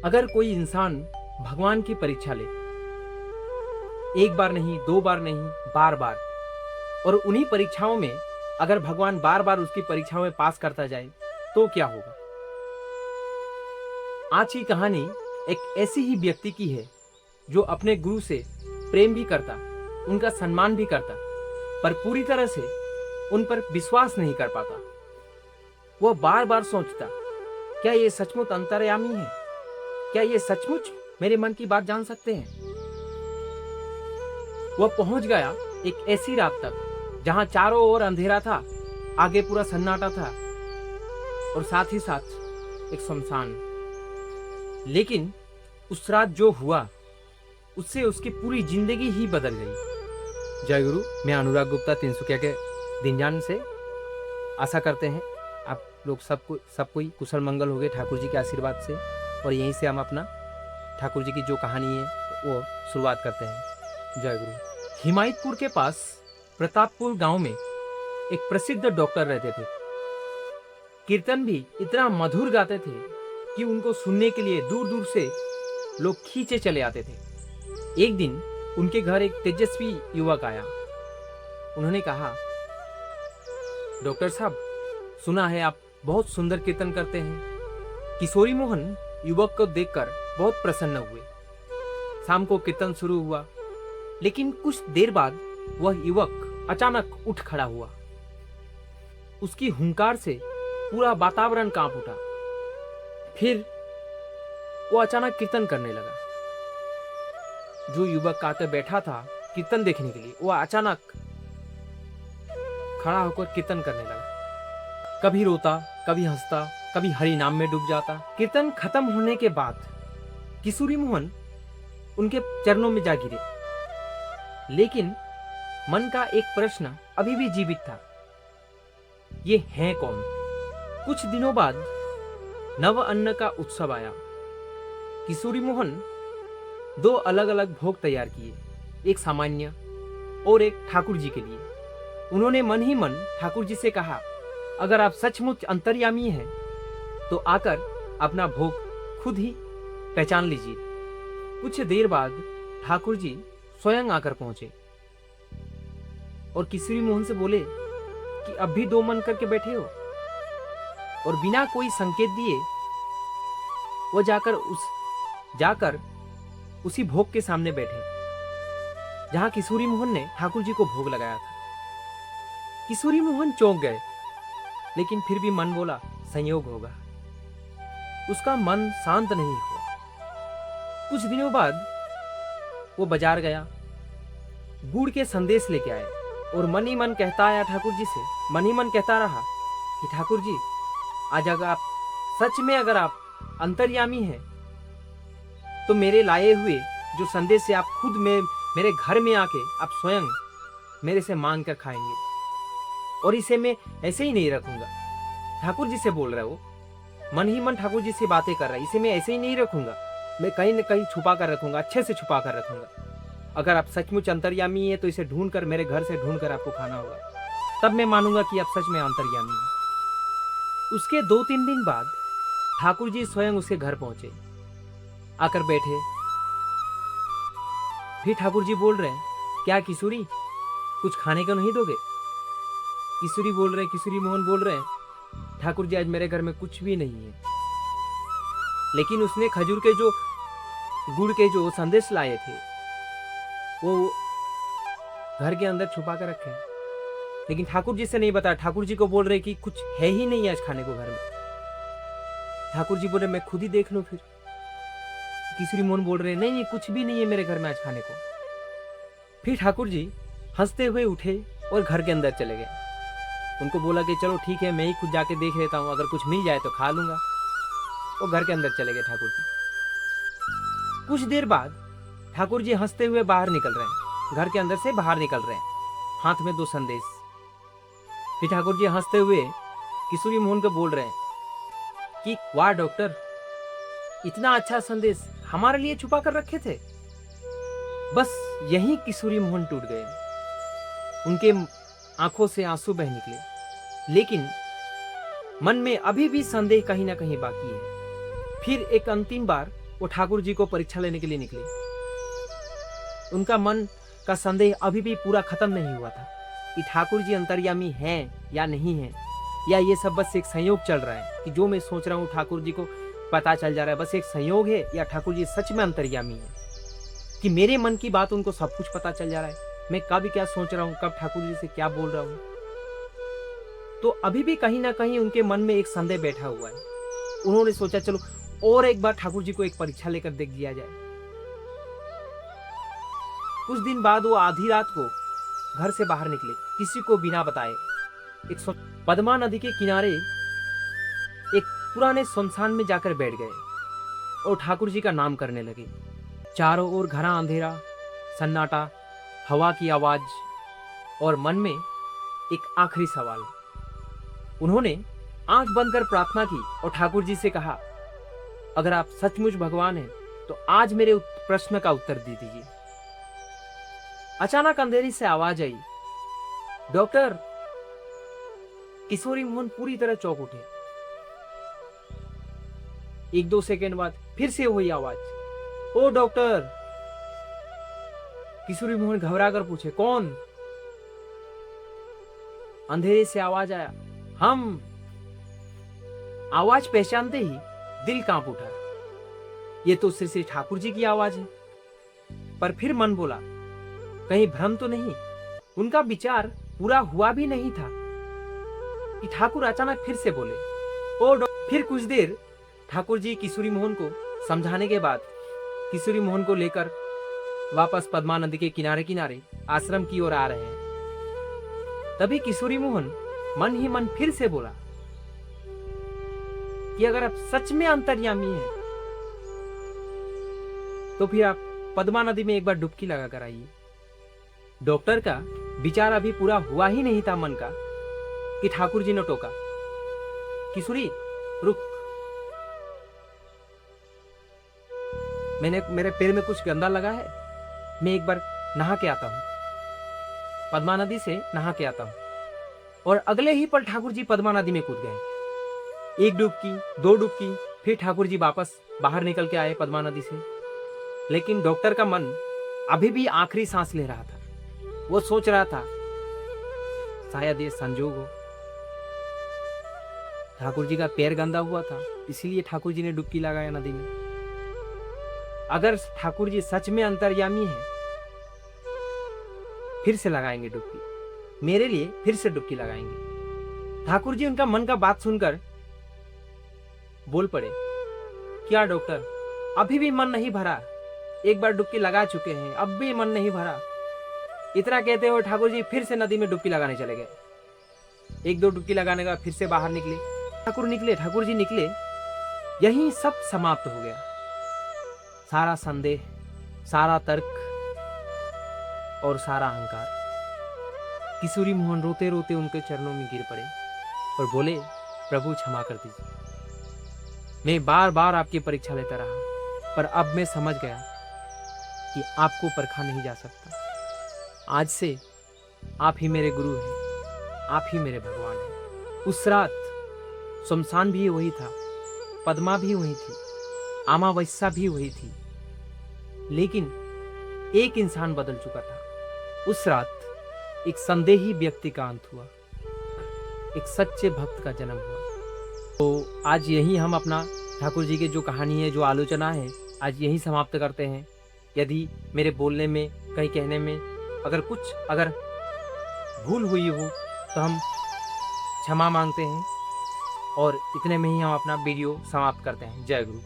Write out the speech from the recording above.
अगर कोई इंसान भगवान की परीक्षा ले, एक बार नहीं, दो बार नहीं, बार बार, और उन्हीं परीक्षाओं में अगर भगवान बार बार उसकी परीक्षाओं में पास करता जाए तो क्या होगा? आज की कहानी एक ऐसी ही व्यक्ति की है जो अपने गुरु से प्रेम भी करता, उनका सम्मान भी करता, पर पूरी तरह से उन पर विश्वास नहीं कर पाता। वह बार बार सोचता, क्या ये सचमुच अंतर्यामी है? क्या ये सचमुच मेरे मन की बात जान सकते हैं? वह पहुंच गया एक ऐसी रात तक जहां चारों ओर अंधेरा था, आगे पूरा सन्नाटा था और साथ ही साथ एक शमशान। लेकिन उस रात जो हुआ उससे उसकी पूरी जिंदगी ही बदल गई। जय गुरु। मैं अनुराग गुप्ता तिनसुकिया के दिनजान से। आशा करते हैं आप लोग सब कोई कुशल मंगल हो गए ठाकुर जी के आशीर्वाद से। और यहीं से हम अपना ठाकुर जी की जो कहानी है वो शुरुआत करते हैं। जय गुरु। हिमायतपुर के पास प्रतापपुर गांव में एक प्रसिद्ध डॉक्टर रहते थे। कीर्तन भी इतना मधुर गाते थे कि उनको सुनने के लिए दूर दूर से लोग खींचे चले आते थे। एक दिन उनके घर एक तेजस्वी युवक आया। उन्होंने कहा, डॉक्टर साहब, सुना है आप बहुत सुंदर कीर्तन करते हैं। किशोरी मोहन युवक को देखकर बहुत प्रसन्न हुए। शाम को कीर्तन शुरू हुआ, लेकिन कुछ देर बाद वह युवक अचानक उठ खड़ा हुआ। उसकी हुंकार से पूरा वातावरण कांप उठा। फिर वो अचानक कीर्तन करने लगा। जो युवक आकर बैठा था कीर्तन देखने के लिए, वो अचानक खड़ा होकर कीर्तन करने लगा। कभी रोता, कभी हंसता, कभी हरि नाम में डूब जाता। कीर्तन खत्म होने के बाद किशोरी मोहन उनके चरणों में जा गिरे, लेकिन मन का एक प्रश्न अभी भी जीवित था, ये है कौन? कुछ दिनों बाद नव अन्न का उत्सव आया। किशोरी मोहन दो अलग अलग भोग तैयार किए, एक सामान्य और एक ठाकुर जी के लिए। उन्होंने मन ही मन ठाकुर जी से कहा, अगर आप सचमुच अंतर्यामी हैं तो आकर अपना भोग खुद ही पहचान लीजिए। कुछ देर बाद ठाकुर जी स्वयं आकर पहुंचे और किशोरी मोहन से बोले कि अब भी दो मन करके बैठे हो? और बिना कोई संकेत दिए वो जाकर उसी भोग के सामने बैठे जहां किशोरी मोहन ने ठाकुर जी को भोग लगाया था। किशोरी मोहन चौंक गए, लेकिन फिर भी मन बोला संयोग होगा। उसका मन शांत नहीं हुआ। कुछ दिनों बाद वो बाजार गया, गुड़ के संदेश लेके आए और मन ही मन कहता आया ठाकुर जी से, मन ही मन कहता रहा कि ठाकुर जी, आज अगर आप सच में अंतर्यामी हैं तो मेरे लाए हुए जो संदेश से आप खुद में मेरे घर में आके आप स्वयं मेरे से मांग कर खाएंगे, और इसे मैं ऐसे ही नहीं रखूंगा। ठाकुर जी से बोल रहा है वो, मन ही मन ठाकुर जी से बातें कर रहा है, इसे मैं ऐसे ही नहीं रखूंगा, मैं कहीं न कहीं छुपा कर रखूंगा, अच्छे से छुपा कर रखूंगा। अगर आप सचमुच अंतर्यामी है तो इसे ढूंढ कर मेरे घर से ढूंढ कर आपको खाना होगा, तब मैं मानूंगा कि आप सच में अंतर्यामी हैं। उसके 2-3 दिन बाद ठाकुर जी स्वयं उसके घर पहुंचे, आकर बैठे। फिर ठाकुर जी बोल रहे हैं, क्या किशोरी, कुछ खाने को नहीं दोगे? किशोरी मोहन बोल रहे हैं, ठाकुर जी आज मेरे घर में कुछ भी नहीं है। लेकिन उसने खजूर के जो गुड़ के जो संदेश लाए थे वो घर के अंदर छुपा कर रखे हैं, लेकिन ठाकुर जी से नहीं बताया। ठाकुर जी को बोल रहे कि कुछ है ही नहीं आज खाने को घर में। ठाकुर जी बोल रहे, मैं खुद ही देख लूं फिर। किशोरी मोहन बोल रहे, नहीं कुछ भी नहीं है मेरे घर में आज खाने को। फिर ठाकुर जी हंसते हुए उठे और घर के अंदर चले गए। उनको बोला कि चलो ठीक है, मैं ही खुद जाके देख लेता हूँ, अगर कुछ मिल जाए तो खा लूंगा। वो घर के अंदर चले गए ठाकुर जी। कुछ देर बाद ठाकुर जी हंसते हुए बाहर निकल रहे हैं, घर के अंदर से बाहर निकल रहे हैं, हाथ में 2 संदेश। फिर ठाकुर जी हंसते हुए किशोरी मोहन को बोल रहे हैं कि वाह डॉक्टर, इतना अच्छा संदेश हमारे लिए छुपा कर रखे थे। बस यहीं किशोरी मोहन टूट गए। उनके आंखों से आंसू बह निकले, लेकिन मन में अभी भी संदेह कहीं ना कहीं बाकी है। फिर एक अंतिम बार वो ठाकुर जी को परीक्षा लेने के लिए निकले। उनका मन का संदेह अभी भी पूरा खत्म नहीं हुआ था कि ठाकुर जी अंतर्यामी हैं या नहीं हैं, या ये सब बस एक संयोग चल रहा है कि जो मैं सोच रहा हूँ ठाकुर जी को पता चल जा रहा है, बस एक संयोग है, या ठाकुर जी सच में अंतर्यामी है कि मेरे मन की बात उनको सब कुछ पता चल जा रहा है, मैं कब क्या सोच रहा हूँ, कब ठाकुर जी से क्या बोल रहा हूँ। तो अभी भी कहीं ना कहीं उनके मन में एक संदेह बैठा हुआ है। उन्होंने सोचा चलो और एक बार ठाकुर जी को एक परीक्षा लेकर देख दिया जाए। कुछ दिन बाद वो आधी रात को घर से बाहर निकले, किसी को बिना बताए। पद्मा नदी के किनारे एक पुराने सुनसान में जाकर बैठ गए और ठाकुर जी का नाम करने लगे। चारों ओर घना अंधेरा, सन्नाटा, हवा की आवाज और मन में एक आखिरी सवाल। उन्होंने आंख बंद कर प्रार्थना की और ठाकुर जी से कहा, अगर आप सचमुच भगवान हैं तो आज मेरे प्रश्न का उत्तर दे दीजिए। अचानक अंधेरी से आवाज आई, डॉक्टर। किशोरी मोहन पूरी तरह चौंक उठे। 1-2 सेकंड बाद फिर से वही आवाज, ओ डॉक्टर। किशोरी मोहन घबरा कर पूछे, कौन? अंधेरे से आवाज आया, हम। आवाज पहचानते ही दिल कांप उठा। ये तो श्री ठाकुर जी की आवाज है। पर फिर मन बोला, कहीं भ्रम तो नहीं। उनका विचार पूरा हुआ भी नहीं था कि ठाकुर अचानक फिर से बोले, ओ। फिर कुछ देर ठाकुर जी किशोरी मोहन को समझाने के बाद किशोरी मोहन को लेकर वापस पद्मा नदी के किनारे किनारे आश्रम की ओर आ रहे हैं। तभी किशोरी मोहन मन ही मन फिर से बोला कि अगर आप सच में अंतर्यामी हैं तो फिर आप पद्मा नदी में एक बार डुबकी लगा कर आइए। डॉक्टर का विचार अभी पूरा हुआ ही नहीं था मन का कि ठाकुर जी ने टोका, किशोरी रुक, मेरे पैर में कुछ गंदा लगा है, मैं एक बार नहा के आता हूं, पद्मा नदी से नहा के आता हूं। और अगले ही पल ठाकुर जी पद्मा नदी में कूद गए। 1 डुबकी, 2 डुबकी, फिर ठाकुर जी वापस बाहर निकल के आए पद्मा नदी से। लेकिन डॉक्टर का मन अभी भी आखिरी सांस ले रहा था। वो सोच रहा था शायद ये संजोग हो, ठाकुर जी का पैर गंदा हुआ था इसीलिए ठाकुर जी ने डुबकी लगाया नदी में। अगर ठाकुर जी सच में अंतर्यामी है फिर से लगाएंगे डुबकी, मेरे लिए फिर से डुबकी लगाएंगे। ठाकुर जी उनका मन का बात सुनकर बोल पड़े, क्या डॉक्टर अभी भी मन नहीं भरा? एक बार डुबकी लगा चुके हैं, अब भी मन नहीं भरा। इतना कहते हुए ठाकुर जी फिर से नदी में डुबकी लगाने चले गए। 1-2 डुबकी लगाने के बाद फिर से बाहर निकले। ठाकुर जी निकले, यहीं सब समाप्त हो गया। सारा संदेह, सारा तर्क और सारा अहंकार। किशोरी मोहन रोते रोते उनके चरणों में गिर पड़े और बोले, प्रभु क्षमा कर दीजिए, मैं बार बार आपकी परीक्षा लेता रहा, पर अब मैं समझ गया कि आपको परखा नहीं जा सकता। आज से आप ही मेरे गुरु हैं, आप ही मेरे भगवान हैं। उस रात शमशान भी वही था, पद्मा भी वही थी, अमावस्या भी वही थी, लेकिन एक इंसान बदल चुका था। उस रात एक संदेही व्यक्ति का अंत हुआ, एक सच्चे भक्त का जन्म हुआ। तो आज यही हम अपना ठाकुर जी की जो कहानी है, जो आलोचना है, आज यही समाप्त करते हैं। यदि मेरे बोलने में, कहीं कहने में अगर भूल हुई हो तो हम क्षमा मांगते हैं और इतने में ही हम अपना वीडियो समाप्त करते हैं। जय गुरु।